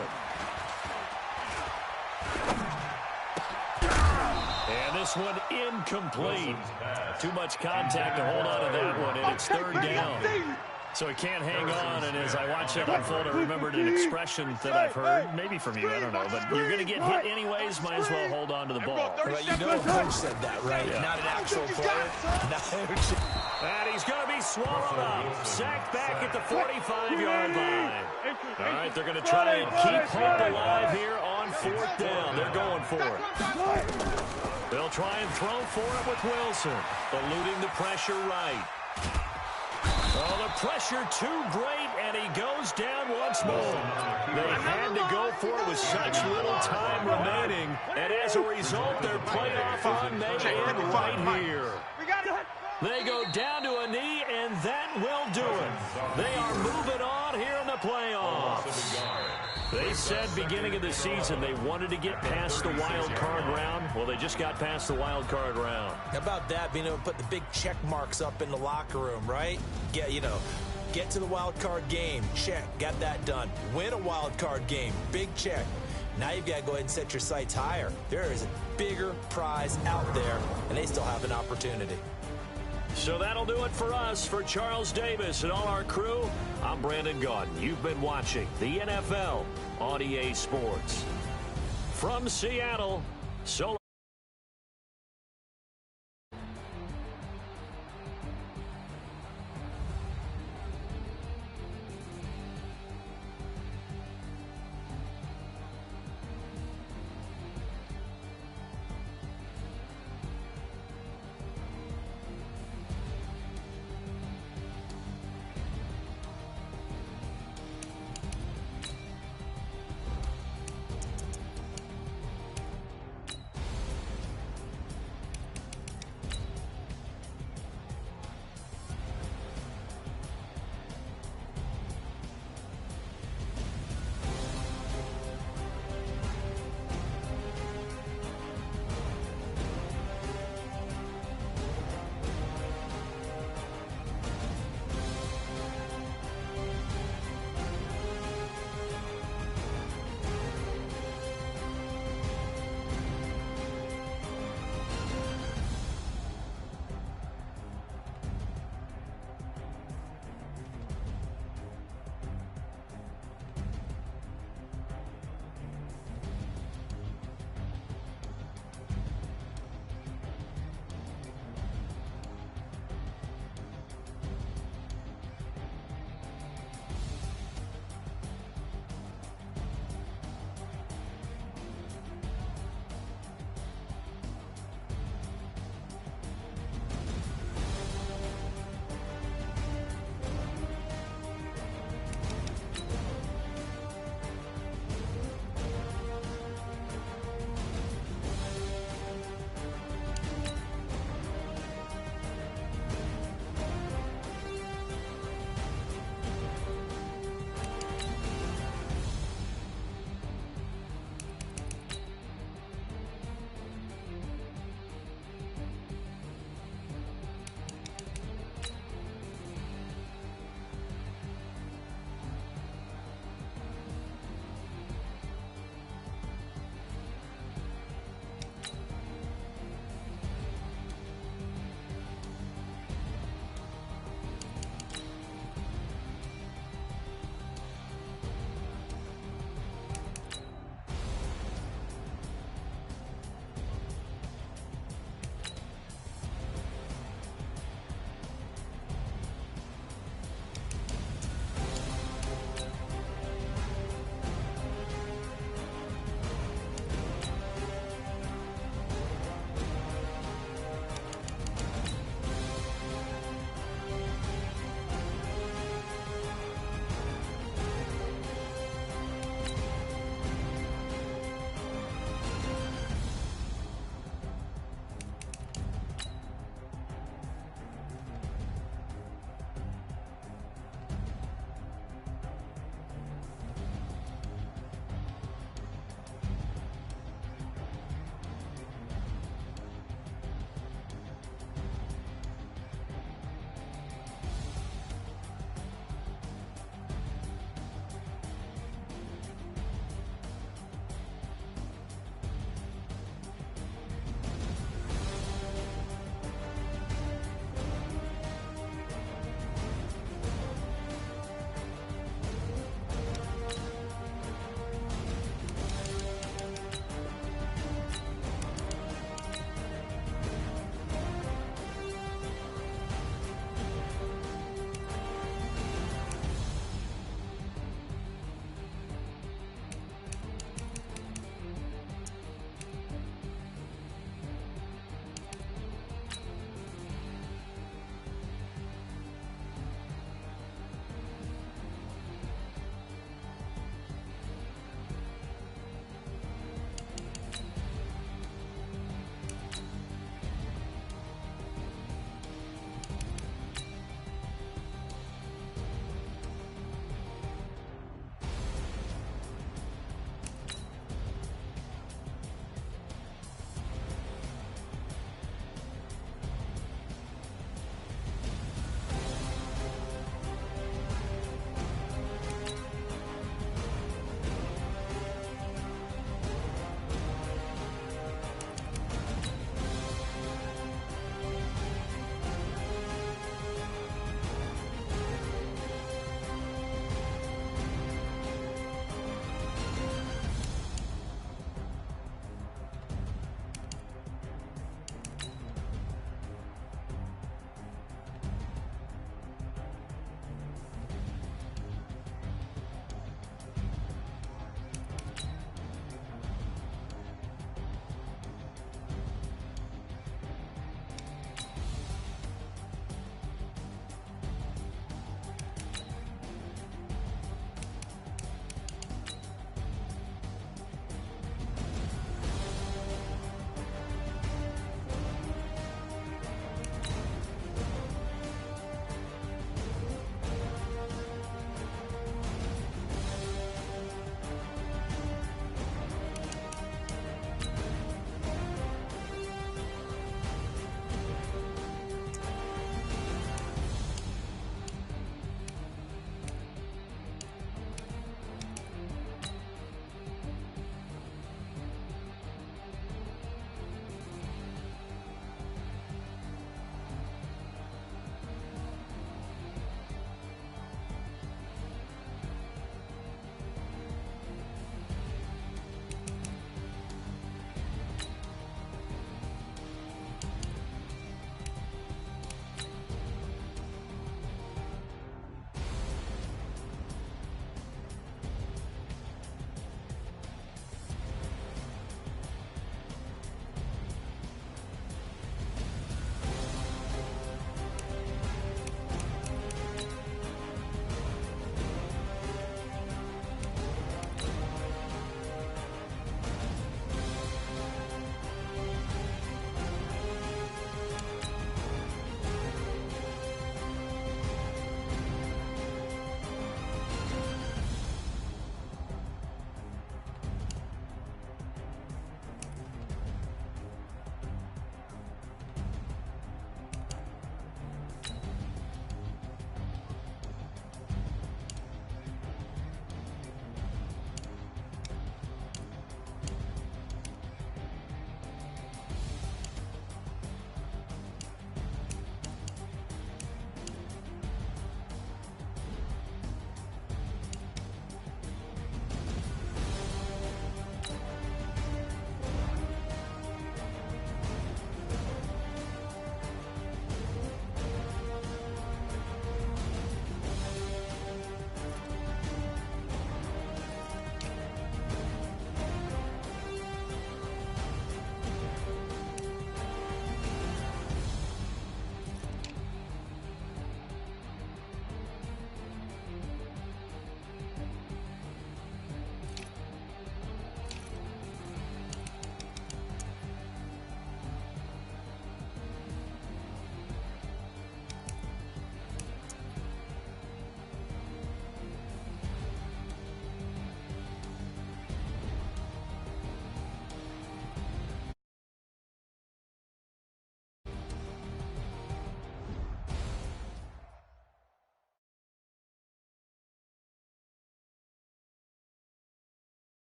And this one incomplete. Too much contact to hold on to that one, and it's 3rd down. So he can't hang on, and as I watch that unfold, I remembered an expression that I've heard, maybe from you, I don't know, but you're going to get hit anyways, might as well hold on to the ball. Well, you know a coach said that, right? Yeah. Not an actual player. And he's going to be swallowed up. Sacked back at the 45-yard line. All right, they're going to try and keep hope alive here on 4th down. They're going for it. They'll try and throw for it with Wilson, eluding the pressure right. Oh, the pressure too great, and he goes down once more. They had to go for it with such little time remaining, and as a result, their playoff run may end right here. They go down to a knee, and that will do it. They are moving on here in the playoffs. They said beginning of the season they wanted to get past the wild card round. Well, they just got past the wild card round. How about that, being able to put the big check marks up in the locker room, right? Get to the wild card game. Check. Got that done. Win a wild card game. Big check. Now you've got to go ahead and set your sights higher. There is a bigger prize out there, and they still have an opportunity. So that'll do it for us. For Charles Davis and all our crew, I'm Brandon Gaudin. You've been watching the NFL on EA Sports. From Seattle, so